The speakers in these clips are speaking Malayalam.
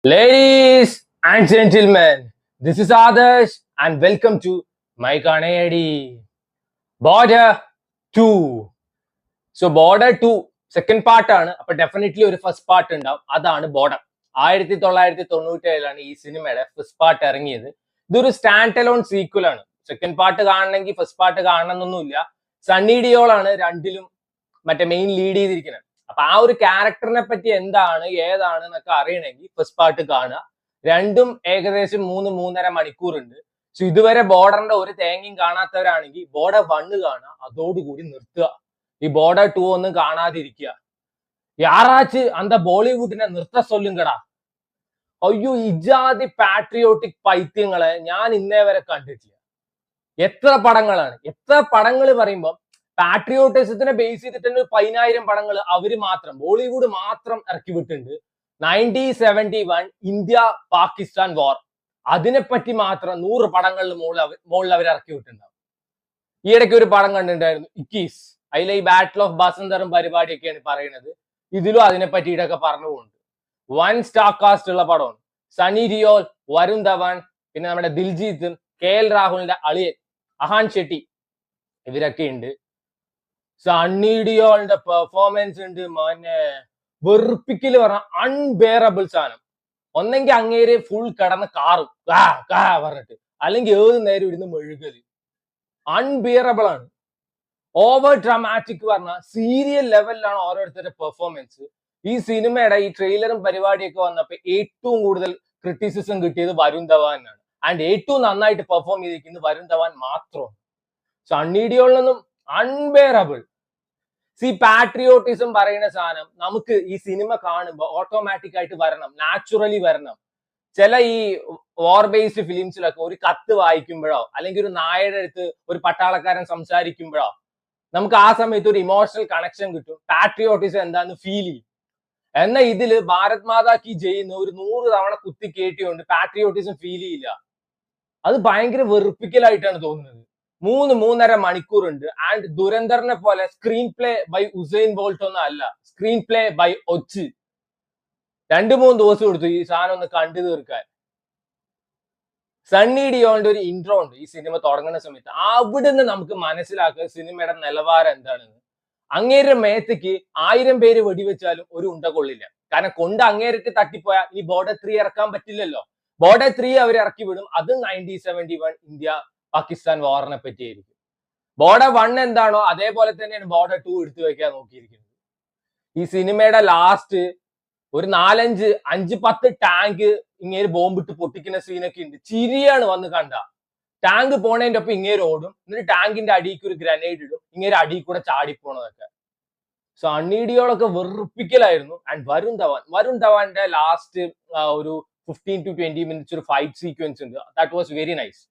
Ladies and gentlemen, this is Adarsh and welcome to my Kanayadi. Border 2. So Border 2 second പാർട്ടാണ്. അപ്പൊ ഡെഫിനറ്റ്ലി ഒരു ഫസ്റ്റ് പാർട്ട് ഉണ്ടാവും. അതാണ് ബോർഡർ. 1997 ഈ സിനിമയുടെ ഫസ്റ്റ് പാർട്ട് ഇറങ്ങിയത്. ഇതൊരു സ്റ്റാൻഡ് അലോൺ സീക്വൽ ആണ്. സെക്കൻഡ് പാർട്ട് കാണണമെങ്കിൽ ഫസ്റ്റ് പാർട്ട് കാണണമെന്നൊന്നുമില്ല. സണ്ണി ഡിയോളാണ് രണ്ടിലും മെയിൻ ലീഡ് ചെയ്തിരിക്കുന്നത്. അപ്പൊ ആ ഒരു ക്യാരക്ടറിനെ പറ്റി എന്താണ് ഏതാണ് എന്നൊക്കെ അറിയണമെങ്കിൽ ഫസ്റ്റ് പാർട്ട് കാണുക. രണ്ടും ഏകദേശം 3-3.5 മണിക്കൂറുണ്ട്. സോ ഇതുവരെ ബോർഡറിന്റെ ഒരു തേങ്ങയും കാണാത്തവരാണെങ്കിൽ ബോർഡർ 1 കാണുക, അതോടുകൂടി നിർത്തുക. ഈ ബോർഡർ 2 ഒന്നും കാണാതിരിക്കുക. യാറാച്ച് അന്ത ബോളിവുഡിനെ നിർത്ത സൊല്ലുങ്കടാ. അയ്യോ, ഇജാതി പാട്രിയോട്ടിക് പൈത്യങ്ങളെ ഞാൻ ഇന്നേ വരെ കണ്ടിട്ടില്ല. എത്ര പടങ്ങൾ പറയുമ്പോൾ പാട്രിയോട്ടിസത്തിനെ ബേസ് ചെയ്തിട്ട് 10,000 പടങ്ങൾ അവര് മാത്രം ബോളിവുഡ് മാത്രം ഇറക്കി വിട്ടിട്ടുണ്ട്. 1971 ഇന്ത്യ പാകിസ്ഥാൻ വാർ, അതിനെപ്പറ്റി മാത്രം 100 പടങ്ങളിൽ മുകളിൽ അവർ ഇറക്കി വിട്ടിട്ടുണ്ടാവും. ഈ ഇടയ്ക്ക് ഒരു പടം കണ്ടിട്ടുണ്ടായിരുന്നു, ഇക്കീസ്. അതിലെ ഈ ബാറ്റിൽ ഓഫ് ബസന്തറും പരിപാടിയൊക്കെയാണ് പറയുന്നത്. ഇതിലും അതിനെ പറ്റിയിട്ടൊക്കെ പറഞ്ഞു പോകുന്നുണ്ട്. 1 സ്റ്റാർ കാസ്റ്റ് ഉള്ള പടമാണ്. സണ്ണി ഡിയോൾ, വരുൺ ധവാൻ, പിന്നെ നമ്മുടെ ദിൽജീത്തും KL രാഹുലിന്റെ അളിയൻ അഹാൻ ഷെട്ടി, ഇവരൊക്കെ ഉണ്ട്. സണ്ണി ഡിയോളിന്റെ പെർഫോമൻസ് ഉണ്ട് മോനെ, വെറുപ്പിക്കല് പറഞ്ഞ അൺബെയറബിൾ സാധനം. ഒന്നെങ്കിൽ അങ്ങേര് ഫുൾ കിടന്ന് കാറും പറഞ്ഞിട്ട്, അല്ലെങ്കിൽ ഏത് നേരം ഇരുന്ന് മെഴുകല്. അൺബിയറബിൾ ആണ്. ഓവർ ഡ്രാമാറ്റിക് പറഞ്ഞ സീരിയൽ ലെവലിലാണ് ഓരോരുത്തരുടെ പെർഫോമൻസ്. ഈ സിനിമയുടെ ഈ ട്രെയിലറും പരിപാടിയൊക്കെ വന്നപ്പോ ഏറ്റവും കൂടുതൽ ക്രിറ്റിസിസം കിട്ടിയത് വരുൺ ധവാനാണ്. ആൻഡ് ഏറ്റവും നന്നായിട്ട് പെർഫോം ചെയ്തിരിക്കുന്നത് വരുൺ ധവാൻ മാത്രമാണ്. സണ്ണി ഡിയോളിനൊന്നും അൺബെയറബിൾ. പാട്രിയോട്ടിസം പറയുന്ന സാധനം നമുക്ക് ഈ സിനിമ കാണുമ്പോൾ ഓട്ടോമാറ്റിക് ആയിട്ട് വരണം, നാച്ചുറലി വരണം. ചില ഈ വാർ ബേസ്ഡ് ഫിലിംസിലൊക്കെ ഒരു കത്ത് വായിക്കുമ്പോഴോ അല്ലെങ്കിൽ ഒരു നായയുടെ അടുത്ത് ഒരു പട്ടാളക്കാരൻ സംസാരിക്കുമ്പോഴോ നമുക്ക് ആ സമയത്ത് ഒരു ഇമോഷണൽ കണക്ഷൻ കിട്ടും, പാട്രിയോട്ടിസം എന്താന്ന് ഫീൽ ചെയ്യും. എന്നാൽ ഇതില് ഭാരത് മാതാ കി ജയ് ഒരു 100 തവണ കുത്തി കേട്ടിയോണ്ട് പാട്രിയോട്ടിസം ഫീൽ ചെയ്യില്ല. അത് ഭയങ്കര വെറുപ്പിക്കലായിട്ടാണ് തോന്നുന്നത്. 3-3.5 മണിക്കൂറുണ്ട്. ആൻഡ് ദുരന്തറിനെ പോലെ screen play by Usain Bolt ഒന്നും അല്ല, സ്ക്രീൻ പ്ലേ ബൈ ഒച്ച്. 2-3 ദിവസം എടുത്തു ഈ സാധനം ഒന്ന് കണ്ടു തീർക്കാൻ. സണ്ണി ഡിയോളിന്റെ ഒരു ഇൻട്രോ ഉണ്ട് ഈ സിനിമ തുടങ്ങുന്ന സമയത്ത്. അവിടുന്ന് നമുക്ക് മനസ്സിലാക്കുക സിനിമയുടെ നിലവാരം എന്താണെന്ന്. അങ്ങേരുടെ മേത്തേക്ക് 1000 പേര് വെടിവെച്ചാലും ഒരു ഉണ്ട കൊള്ളില്ല. കാരണം അങ്ങേരക്ക് തട്ടിപ്പോയാൽ ഈ ബോർഡർ 3 ഇറക്കാൻ പറ്റില്ലല്ലോ. ബോർഡർ 3 അവർ ഇറക്കി വിടും. അത് 1971 ഇന്ത്യ പാകിസ്ഥാൻ വാറിനെ പറ്റിയായിരിക്കും. ബോർഡർ 1 എന്താണോ അതേപോലെ തന്നെയാണ് ബോർഡർ 2 എടുത്തു വെക്കാൻ നോക്കിയിരിക്കുന്നത്. ഈ സിനിമയുടെ ലാസ്റ്റ് ഒരു 4-5-10 ടാങ്ക് ഇങ്ങേര് ബോംബിട്ട് പൊട്ടിക്കുന്ന സീനൊക്കെ ഉണ്ട്. ചിരിയാണ് വന്ന് കണ്ട. ടാങ്ക് പോണതിന്റെ ഒപ്പം ഇങ്ങേര് ഓടും, എന്നിട്ട് ടാങ്കിന്റെ അടിക്ക് ഒരു ഗ്രനേഡ് ഇടും, ഇങ്ങേര് അടിയിൽ കൂടെ ചാടിപ്പോണതൊക്കെ. സണ്ണി ഡിയോളൊക്കെ വെറുപ്പിക്കലായിരുന്നു. ആൻഡ് വരുൺ ധവാന്റെ ലാസ്റ്റ് ഒരു 15-20 മിനിറ്റ്സ് ഒരു ഫൈറ്റ് സീക്വൻസ് ഉണ്ട്. That was very nice.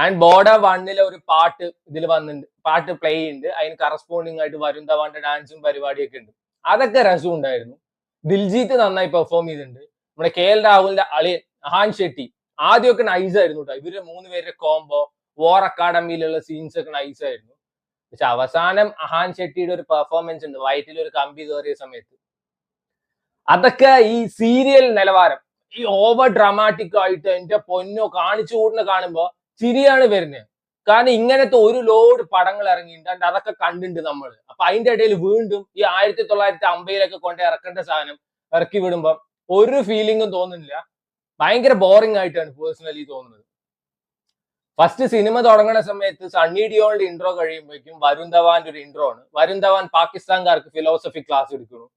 And border 1 ഒരു പാട്ട് ഇതിൽ വന്നിട്ടുണ്ട്, പാട്ട് പ്ലേ ഉണ്ട്. അതിന് കറസ്പോണ്ടിങ് ആയിട്ട് വരുൺ ധവാന്റെ ഡാൻസും പരിപാടിയൊക്കെ ഉണ്ട്. അതൊക്കെ രസം ഉണ്ടായിരുന്നു. ദിൽജീത്ത് നന്നായി പെർഫോം ചെയ്തിട്ടുണ്ട്. നമ്മുടെ KL രാഹുലിന്റെ അളിയൻ അഹാൻ ഷെട്ടി ആദ്യമൊക്കെ നൈസ് ആയിരുന്നു കേട്ടോ. ഇവര് 3 പേരുടെ കോംബോ, വാർ അക്കാഡമിയിലുള്ള സീൻസ് ഒക്കെ നൈസ് ആയിരുന്നു. പക്ഷെ അവസാനം അഹാൻ ഷെട്ടിയുടെ ഒരു പെർഫോമൻസ് ഉണ്ട്, വയറ്റിൽ ഒരു കമ്പി കയറിയ സമയത്ത്. അതൊക്കെ ഈ സീരിയൽ നിലവാരം. ഈ ഓവർ ഡ്രാമാറ്റിക് ആയിട്ട് എന്റെ പൊന്നോ കാണിച്ചു കൂടുന്ന കാണുമ്പോ ചിരിയാണ് വരുന്നത്. കാരണം ഇങ്ങനത്തെ ഒരു ലോഡ് പടങ്ങൾ ഇറങ്ങിയിട്ടുണ്ട്, അതൊക്കെ കണ്ടിട്ടുണ്ട് നമ്മൾ. അപ്പൊ അതിന്റെ ഇടയിൽ വീണ്ടും ഈ 1950 കൊണ്ട് ഇറക്കേണ്ട സാധനം ഇറക്കി വിടുമ്പോ ഒരു ഫീലിംഗും തോന്നുന്നില്ല. ഭയങ്കര ബോറിംഗ് ആയിട്ടാണ് പേഴ്സണലി തോന്നുന്നത്. ഫസ്റ്റ് സിനിമ തുടങ്ങുന്ന സമയത്ത് സണ്ണി ഡിയോളിന്റെ ഇൻട്രോ കഴിയുമ്പോഴേക്കും വരുൺ ധവാന്റെ ഒരു ഇൻട്രോ ആണ്. വരുൺ ധവാൻ പാകിസ്ഥാൻകാർക്ക് ഫിലോസഫി ക്ലാസ് എടുക്കുന്നു.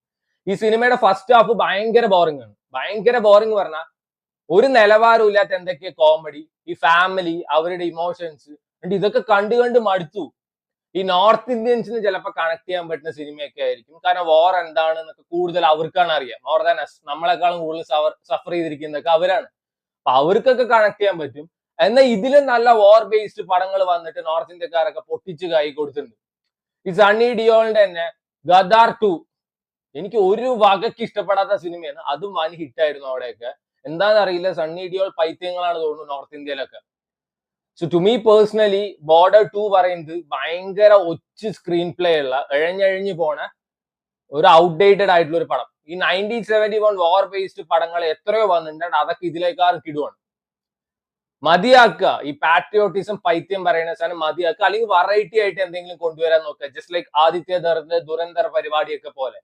ഈ സിനിമയുടെ ഫസ്റ്റ് ഹാഫ് ഭയങ്കര ബോറിംഗ് ആണ്. ഭയങ്കര ബോറിംഗ് പറഞ്ഞാൽ ഒരു നിലവാരം ഇല്ലാത്ത എന്തൊക്കെയോ കോമഡി, ഈ ഫാമിലി, അവരുടെ ഇമോഷൻസ്, ഇതൊക്കെ കണ്ടു മടുത്തു. ഈ നോർത്ത് ഇന്ത്യൻസിന് ചിലപ്പോൾ കണക്ട് ചെയ്യാൻ പറ്റുന്ന സിനിമയൊക്കെ ആയിരിക്കും. കാരണം വാർ എന്താണെന്നൊക്കെ കൂടുതൽ അവർക്കാണ് അറിയാം. മോർ ദാൻ അസ്, നമ്മളെക്കാളും കൂടുതൽ സഫർ ചെയ്തിരിക്കുന്നതൊക്കെ അവരാണ്. അപ്പൊ അവർക്കൊക്കെ കണക്ട് ചെയ്യാൻ പറ്റും. എന്നാൽ ഇതിലും നല്ല വാർ ബേസ്ഡ് പടങ്ങൾ വന്നിട്ട് നോർത്ത് ഇന്ത്യക്കാരൊക്കെ പൊട്ടിച്ച് കൈ കൊടുത്തിട്ടുണ്ട്. ഈ സണ്ണി ഡിയോളിന്റെ തന്നെ ഗദാർ 2 എനിക്ക് ഒരു വകയ്ക്ക് ഇഷ്ടപ്പെടാത്ത സിനിമയാണ്. അതും വൻ ഹിറ്റായിരുന്നു അവിടെയൊക്കെ. എന്താണെന്ന് അറിയില്ല, സണ്ണി ഡിയോൾ പൈത്യങ്ങളാണ് തോന്നുന്നു നോർത്ത് ഇന്ത്യയിലൊക്കെ. So to me personally border 2 പറയുന്നത് ഭയങ്കര ഒച്ച് സ്ക്രീൻ പ്ലേ ഉള്ള, എഴഞ്ഞു പോണ ഒരു ഔട്ട്ഡേറ്റഡ് ആയിട്ടുള്ള ഒരു പടം. ഈ 1971 വാർ ബേസ്ഡ് പടങ്ങൾ എത്രയോ വന്നിട്ടുണ്ട്, അതൊക്കെ ഇതിലേക്കാളും കിടുവാണ്. മതിയാക്കുക ഈ പാട്രിയോട്ടിസം പൈത്യം പറയുന്ന സാധനം മതിയാക്കുക, അല്ലെങ്കിൽ വെറൈറ്റി ആയിട്ട് എന്തെങ്കിലും കൊണ്ടുവരാൻ നോക്കുക. ജസ്റ്റ് ലൈക്ക് ആദിത്യ ദുരന്തർ പരിപാടിയൊക്കെ പോലെ.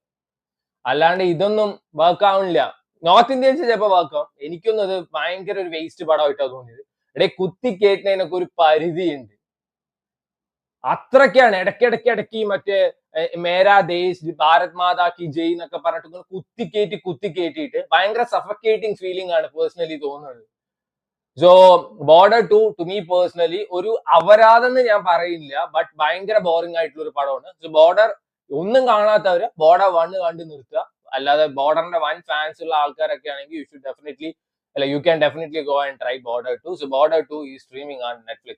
അല്ലാണ്ട് ഇതൊന്നും വർക്ക് ആവുന്നില്ല. നോർത്ത് ഇന്ത്യൻസ് ചിലപ്പോൾ വർക്ക് ആവും. എനിക്കൊന്നും ഇത് ഭയങ്കര ഒരു വേസ്റ്റ് പടമായിട്ടാണ് തോന്നിയത്. ഇടയിൽ കുത്തിക്കേറ്റുന്നതിനൊക്കെ ഒരു പരിധിയുണ്ട്. അത്രയ്ക്കാണ് ഇടയ്ക്ക് മറ്റേ മേരാ ദേശ് ഭാരത് മാതാ കി ജയ് എന്നൊക്കെ പറഞ്ഞിട്ട് കുത്തിക്കേറ്റിയിട്ട് ഭയങ്കര സഫക്കേറ്റിംഗ് ഫീലിംഗ് ആണ് പേഴ്സണലി തോന്നുന്നത്. So border 2 to me personally ഒരു അപരാധം എന്ന് ഞാൻ പറയില്ല, ബട്ട് ഭയങ്കര ബോറിംഗ് ആയിട്ടുള്ള ഒരു പടമാണ്. സോ ബോർഡർ ഒന്നും കാണാത്തവര് ബോർഡർ 1 കണ്ട് നിർത്തുക. അല്ലാതെ ബോർഡറിന്റെ വൻ ഫാൻസ് ഉള്ള ആൾക്കാരൊക്കെ ആണെങ്കിൽ you can definitely go and try border 2. So border 2 is streaming on Netflix.